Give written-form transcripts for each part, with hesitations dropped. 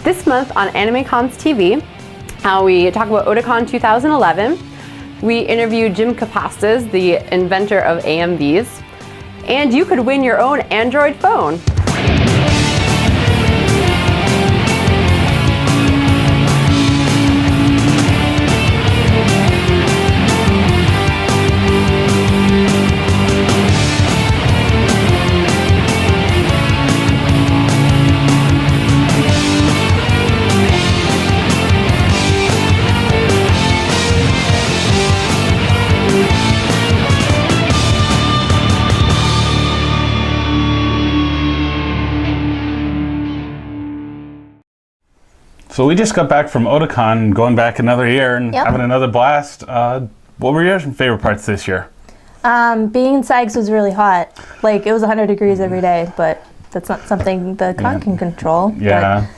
This month on AnimeCons TV, we talk about Otakon 2011. We interview Jim Kaposztas, the inventor of AMVs. And you could win your own Android phone. So we just got back from Otakon, going back another year and having another blast. What were your favorite parts this year? Being in Sykes was really hot. Like, it was 100 degrees every day, but that's not something the con can control. Yeah.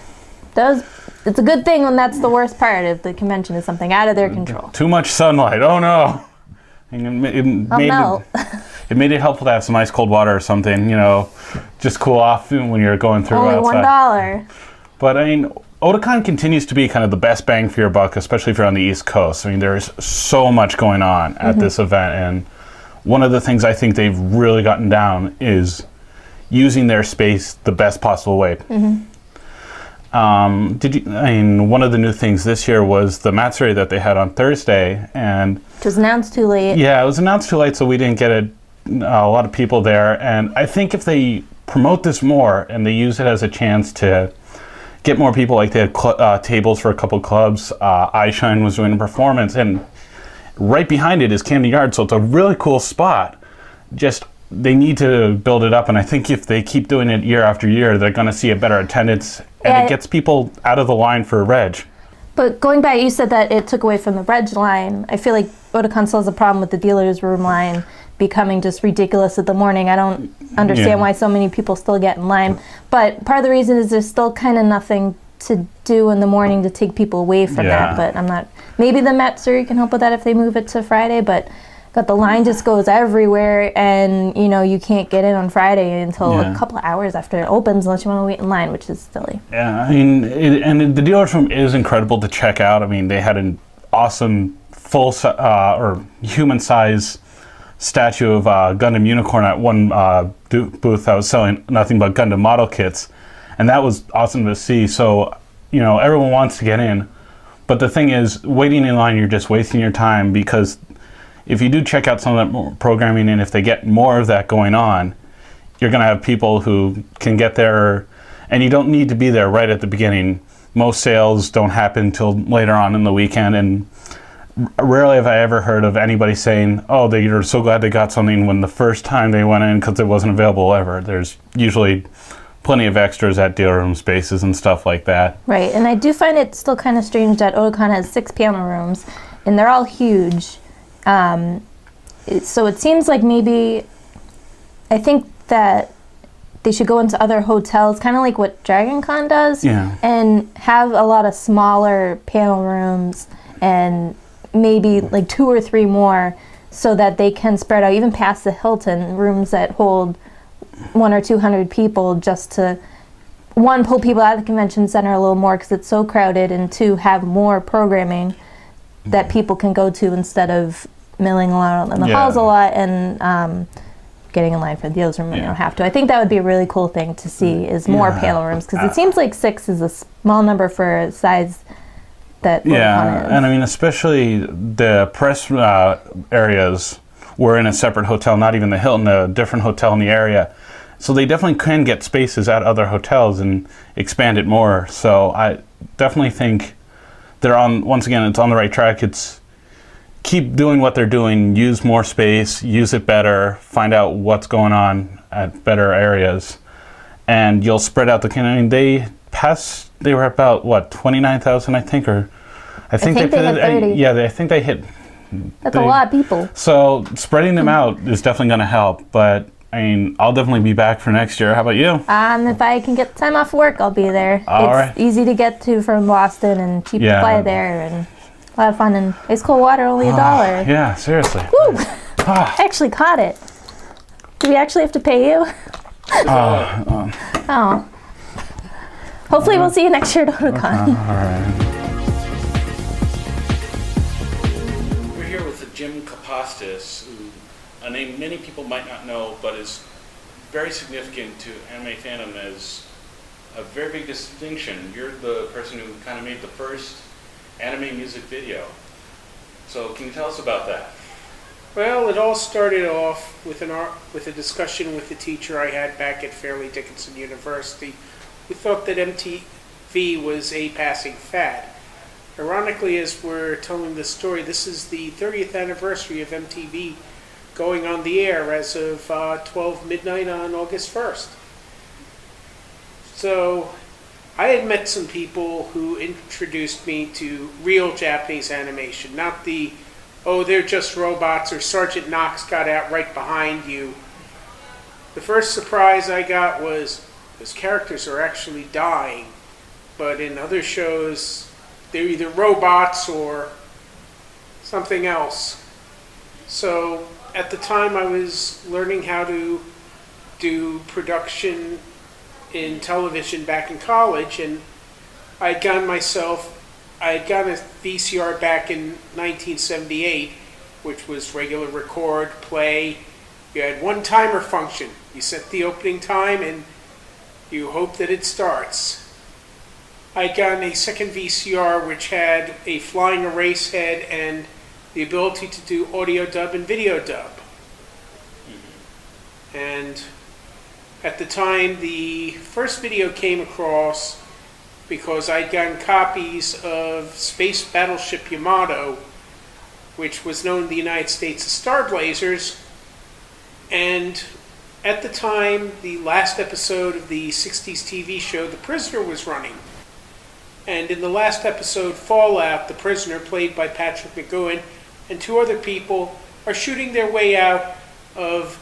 But it's a good thing when that's the worst part of the convention, is something out of their control. Too much sunlight. Oh no. It made it helpful to have some ice cold water or something, you know, just cool off when you're going through Only outside. $1. But I mean, Otakon continues to be kind of the best bang for your buck, especially if you're on the East Coast. I mean, there's so much going on at this event, and one of the things I think they've really gotten down is using their space the best possible way. One of the new things this year was the Matsuri that they had on Thursday, and it was announced too late. Yeah, it was announced too late, so we didn't get a lot of people there. And I think if they promote this more and they use it as a chance to get more people, like they had tables for a couple clubs. iShine was doing a performance, and right behind it is Camden Yard, so it's a really cool spot. Just, they need to build it up, and I think if they keep doing it year after year, they're going to see a better attendance, and it gets people out of the line for reg. But going back, you said that it took away from the reg line. I feel like Otakon still has a problem with the dealer's room line becoming just ridiculous in the morning. I don't understand why so many people still get in line. But part of the reason is there's still kind of nothing to do in the morning to take people away from that. But I'm not, maybe the Matsuri can help with that if they move it to Friday, but the line just goes everywhere, and you know, you can't get in on Friday until a couple of hours after it opens unless you want to wait in line, which is silly. Yeah, I mean, and the dealer's room is incredible to check out. I mean, they had an awesome full or human size statue of Gundam Unicorn at one booth that was selling nothing but Gundam model kits, and that was awesome to see. So, you know, everyone wants to get in, but the thing is, waiting in line, you're just wasting your time, because if you do check out some of that programming, and if they get more of that going on, you're going to have people who can get there, and you don't need to be there right at the beginning. Most sales don't happen until later on in the weekend, and rarely have I ever heard of anybody saying, oh, they're so glad they got something when the first time they went in because it wasn't available ever. There's usually plenty of extras at dealer room spaces and stuff like that. Right, and I do find it still kind of strange that Otakon has 6 panel rooms, and they're all huge. So it seems like maybe, I think that they should go into other hotels, kind of like what DragonCon does, and have a lot of smaller panel rooms, and maybe like 2 or 3 more, so that they can spread out even past the Hilton, rooms that hold 100 or 200 people, just to, 1, pull people out of the convention center a little more because it's so crowded, and 2, have more programming that people can go to instead of milling around in the halls a lot and getting in line for the dealer's room when you don't have to. I think that would be a really cool thing to see, is more panel rooms, because it seems like 6 is a small number for a size that Otakon is. And I mean, especially the press areas were in a separate hotel, not even the Hilton, a different hotel in the area. So they definitely can get spaces at other hotels and expand it more. So I definitely think they're on, once again, it's on the right track. It's keep doing what they're doing, use more space, use it better, find out what's going on at better areas, and you'll spread out the, I mean, they were about, what, 29,000, I think, or I think they hit 30. I think they hit. That's a lot of people. So spreading them out is definitely going to help, but I mean, I'll definitely be back for next year. How about you? If I can get time off work, I'll be there. It's easy to get to from Boston, and cheap to fly there, and a lot of fun, and ice cold water, only $1. Yeah, seriously. Woo! I actually caught it. Do we actually have to pay you? Oh. Hopefully we'll see you next year at Otakon. All right. We're here with Jim Kaposztas, who a name many people might not know, but is very significant to anime fandom as a very big distinction. You're the person who kind of made the first anime music video. So can you tell us about that? Well, it all started off with a discussion with the teacher I had back at Fairleigh Dickinson University. We thought that MTV was a passing fad. Ironically, as we're telling this story, this is the 30th anniversary of MTV going on the air as of 12 midnight on August 1st. So I had met some people who introduced me to real Japanese animation, not the, oh, they're just robots, or Sergeant Knox got out right behind you. The first surprise I got was those characters are actually dying, but in other shows, they're either robots or something else. So at the time I was learning how to do production in television back in college, and I had gotten a VCR back in 1978, which was regular record, play. You had one timer function. You set the opening time and you hope that it starts. I had gotten a second VCR which had a flying erase head and the ability to do audio dub and video dub. And at the time, the first video came across because I'd gotten copies of Space Battleship Yamato, which was known in the United States as Star Blazers. And at the time, the last episode of the 60s TV show, The Prisoner, was running. And in the last episode, Fallout, the prisoner, played by Patrick McGowan, and two other people are shooting their way out of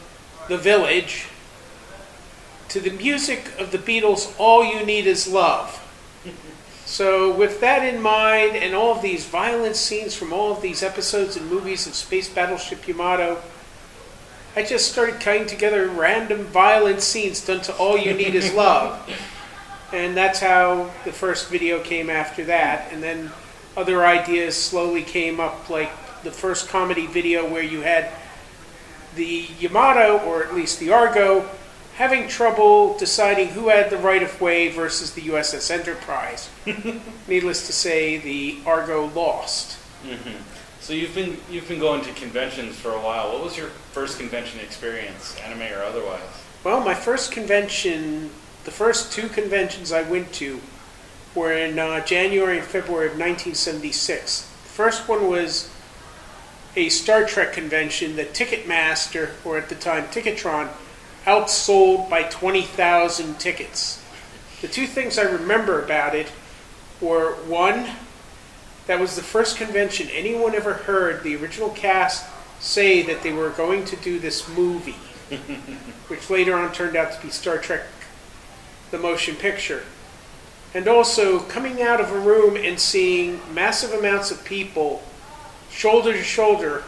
the village to the music of the Beatles' All You Need Is Love. So with that in mind, and all of these violent scenes from all of these episodes and movies of Space Battleship Yamato, I just started cutting together random violent scenes done to All You Need Is Love. And that's how the first video came after that. And then other ideas slowly came up, like the first comedy video where you had the Yamato, or at least the Argo, having trouble deciding who had the right-of-way versus the USS Enterprise. Needless to say, the Argo lost. Mm-hmm. So you've been going to conventions for a while. What was your first convention experience, anime or otherwise? Well, my first convention, the first two conventions I went to were in January and February of 1976. The first one was a Star Trek convention that Ticketmaster, or at the time Ticketron, outsold by 20,000 tickets. The two things I remember about it were, one, that was the first convention anyone ever heard the original cast say that they were going to do this movie, which later on turned out to be Star Trek the Motion Picture. And also coming out of a room and seeing massive amounts of people shoulder to shoulder,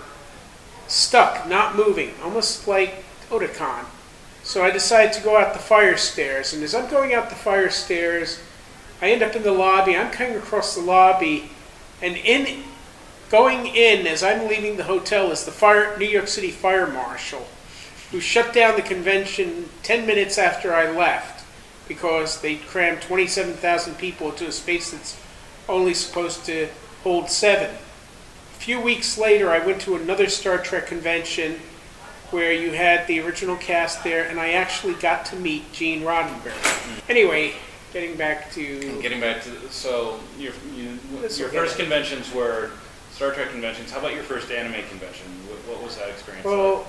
stuck, not moving, almost like Otakon. So I decided to go out the fire stairs, and as I'm going out the fire stairs, I end up in the lobby. I'm coming across the lobby, and going in as I'm leaving the hotel is the New York City Fire Marshal, who shut down the convention 10 minutes after I left because they crammed 27,000 people into a space that's only supposed to hold 7. A few weeks later, I went to another Star Trek convention where you had the original cast there, and I actually got to meet Gene Roddenberry. Anyway, getting back to... So your first conventions were Star Trek conventions. How about your first anime convention? What was that experience like?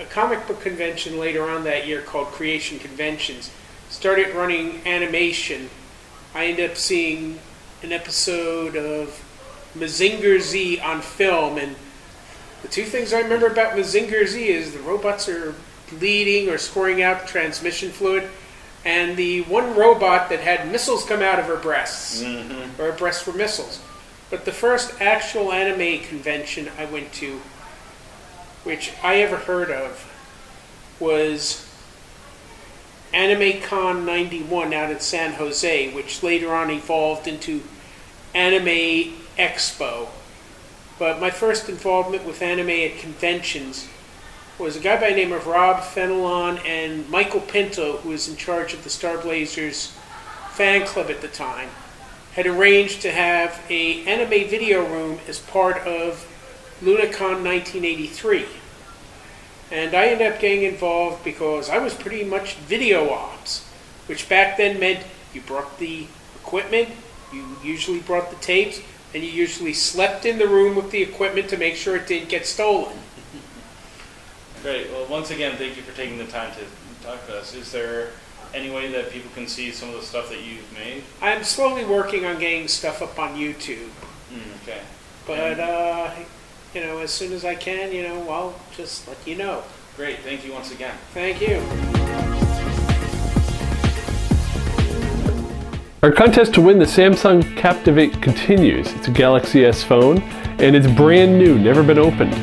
A comic book convention later on that year called Creation Conventions started running animation. I ended up seeing an episode of Mazinger Z on film, and the two things I remember about Mazinger Z is the robots are bleeding or scoring out transmission fluid, and the one robot that had missiles come out of her breasts, or her breasts were missiles. But the first actual anime convention I went to, which I ever heard of, was AnimeCon 91 out in San Jose, which later on evolved into Anime Expo. But my first involvement with anime at conventions was a guy by the name of Rob Fenelon and Michael Pinto, who was in charge of the Star Blazers fan club at the time, had arranged to have a anime video room as part of LunaCon 1983. And I ended up getting involved because I was pretty much video ops, which back then meant you brought the equipment, you usually brought the tapes, and you usually slept in the room with the equipment to make sure it didn't get stolen. Great. Well, once again, thank you for taking the time to talk to us. Is there any way that people can see some of the stuff that you've made? I'm slowly working on getting stuff up on YouTube. Okay. But, as soon as I can, I'll just let you know. Great. Thank you once again. Thank you. Our contest to win the Samsung Captivate continues. It's a Galaxy S phone, and it's brand new, never been opened,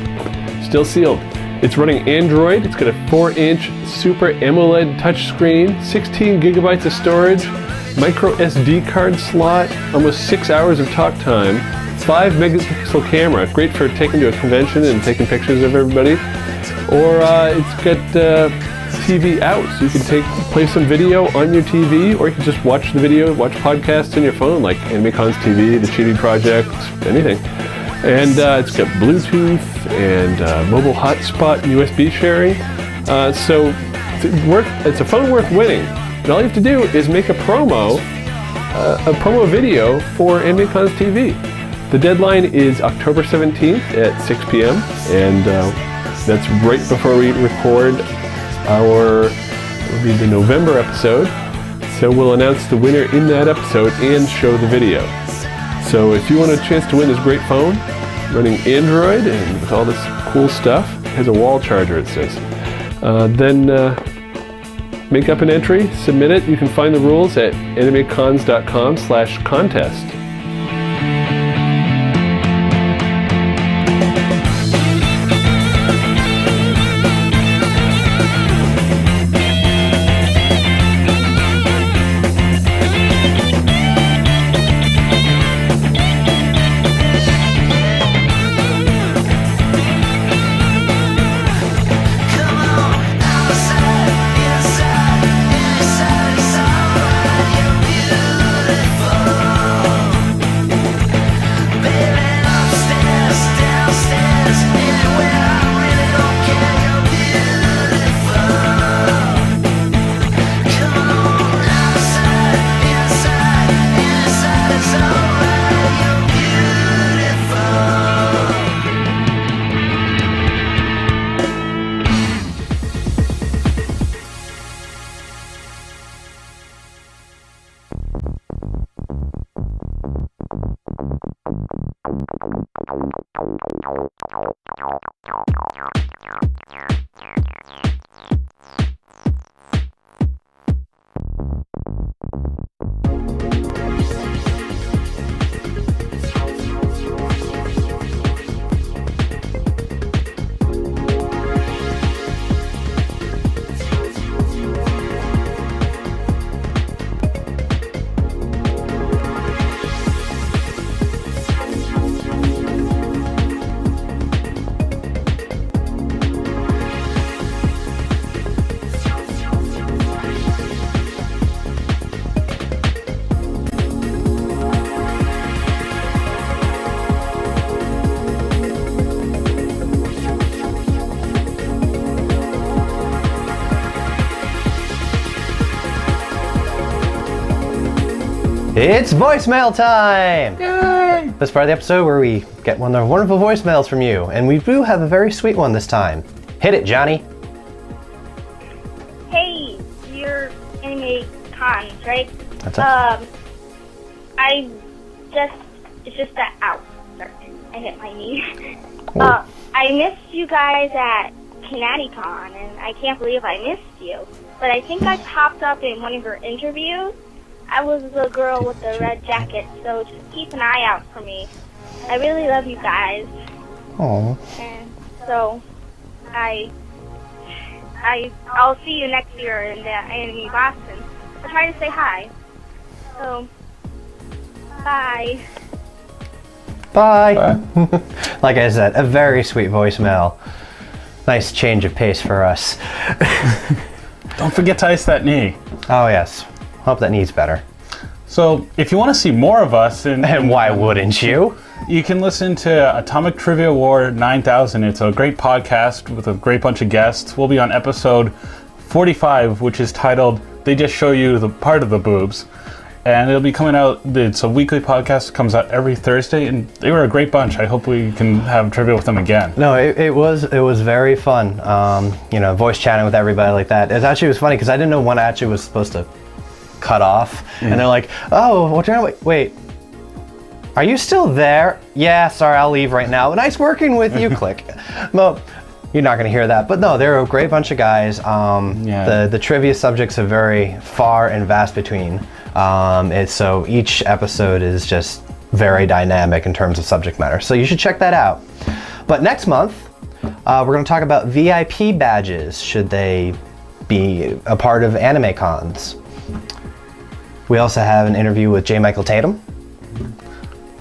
still sealed. It's running Android. It's got a 4-inch Super AMOLED touchscreen, 16 gigabytes of storage, micro SD card slot, almost 6 hours of talk time, 5 megapixel camera, great for taking to a convention and taking pictures of everybody. Or it's got TV out, so you can play some video on your TV, or you can just watch the video, watch podcasts on your phone, like AnimeCons TV, the Chibi Project, anything. And it's got Bluetooth and mobile hotspot and USB sharing. So it's a phone worth winning. And all you have to do is make a promo video for AnimeCons TV. The deadline is October 17th at 6 p.m. And that's right before we record it'll be the November episode. So we'll announce the winner in that episode and show the video. So if you want a chance to win this great phone, running Android and with all this cool stuff, it has a wall charger, it says. Then make up an entry, submit it. You can find the rules at animecons.com/contest. It's voicemail time! Yay! This part of the episode where we get one of the wonderful voicemails from you, and we do have a very sweet one this time. Hit it, Johnny. Hey, you're AnimeCons, right? That's us. It's just that, ow, sorry, I hit my knee. I missed you guys at ConnectiCon, and I can't believe I missed you. But I think I popped up in one of your interviews. I was the girl with the red jacket, so just keep an eye out for me. I really love you guys. Aww. And so, I I'll see you next year in the Anime Boston. I'll try to say hi. So, bye. Bye. Like I said, a very sweet voicemail. Nice change of pace for us. Don't forget to ice that knee. Oh yes. Hope that knee's better. So, if you want to see more of us, And why wouldn't you? you can listen to Atomic Trivia War 9000. It's a great podcast with a great bunch of guests. We'll be on episode 45, which is titled They Just Show You the Part of the Boobs. And it'll be coming out, it's a weekly podcast, comes out every Thursday, and they were a great bunch. I hope we can have trivia with them again. No, it was very fun. Voice chatting with everybody like that. It was funny because I didn't know when I actually was supposed to cut off. And they're like, oh, well, wait. Are you still there? Yeah, sorry, I'll leave right now. Nice working with you, click. Well, you're not going to hear that. But no, they're a great bunch of guys. The trivia subjects are very far and vast between. So each episode is just very dynamic in terms of subject matter. So you should check that out. But next month, we're going to talk about VIP badges, should they be a part of AnimeCons. We also have an interview with J. Michael Tatum.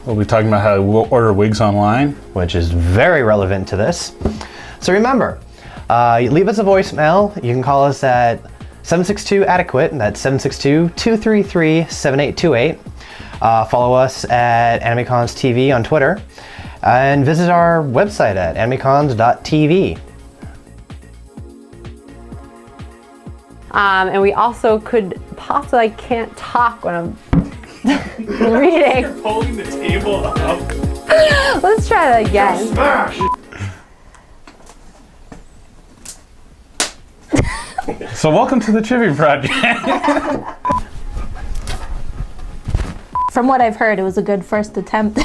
We'll be talking about how to order wigs online, which is very relevant to this. So remember, leave us a voicemail. You can call us at 762-ADEQUATE. That's 762-233-7828. Follow us at AnimeCons TV on Twitter. And visit our website at animecons.tv. And we also could possibly, I can't talk when I'm reading. You're pulling the table up. Let's try that again. Smash! So welcome to the Trivia Project. From what I've heard, it was a good first attempt.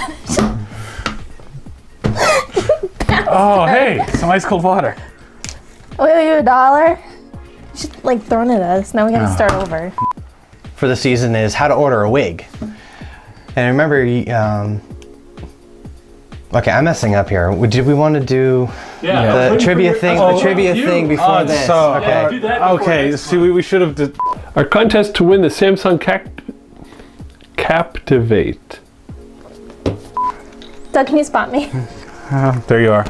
Oh, hey, some ice cold water. Owe you $1? You should thrown it at us. Now we gotta start over. For the season is how to order a wig. And remember, okay, I'm messing up here. Did we want to do the trivia thing? The trivia thing before this. Okay, see, we should have. Our contest to win the Samsung Captivate. Doug, can you spot me? There you are.